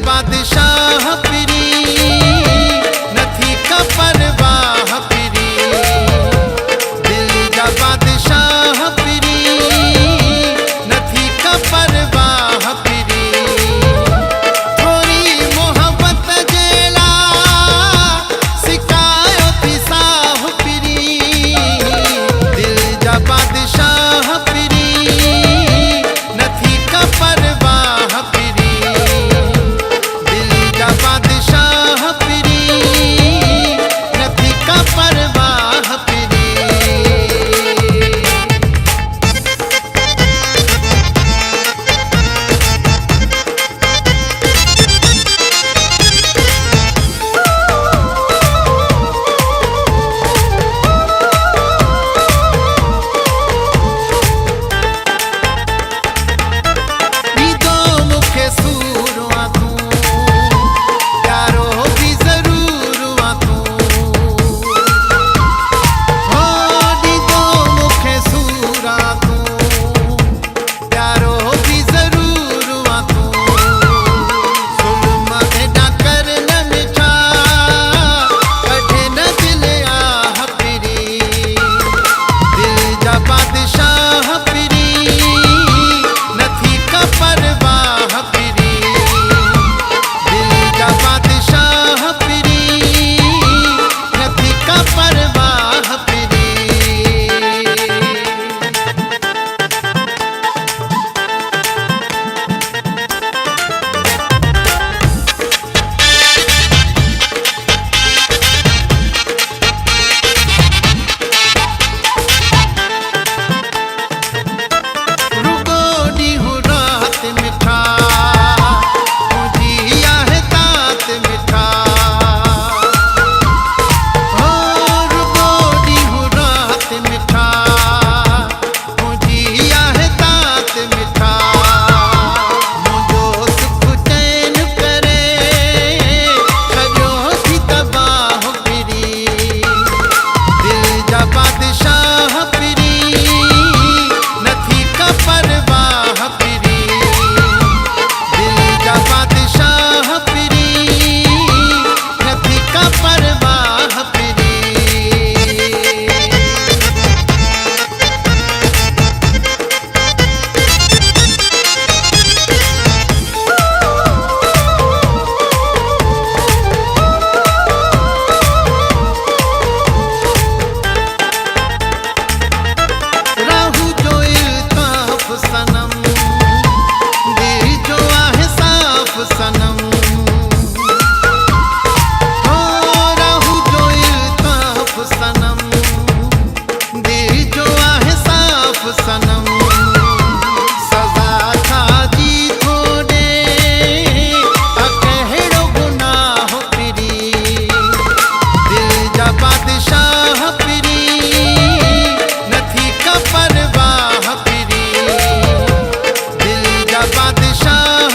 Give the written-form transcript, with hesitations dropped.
बादशाह पिरी नथी का परवाह पिरी, दिल जा बादशाह पिरी नथी का परवाह पिरी। थोड़ी मोहब्बत जेला सिकायो थी साह पिरी, दिल जा बादशाह पिरी नथी का परवाह पिरी, दिल जा बादशाह पिरी नथी का परवाह पिरी। बादशाह पिरी नथी का परवाह पिरी, दिल जा बादशाह पिरी नथी का परवाह पिरी। बादशाह पिरी नथी का परवाह पिरी, दिल जा बादशाह पिरी नथी का परवाह पिरी। सनम दिल जो आहे साफ सनम, हो रहू जो इल्ताफ सनम, दिल जो आहे साफ सनम। सजा था जी थोड़े कहिड़ो गुनाह पिरी, दिल जा बादशाह पिरी नथी का परवाह पिरी, दिल जा बादशाह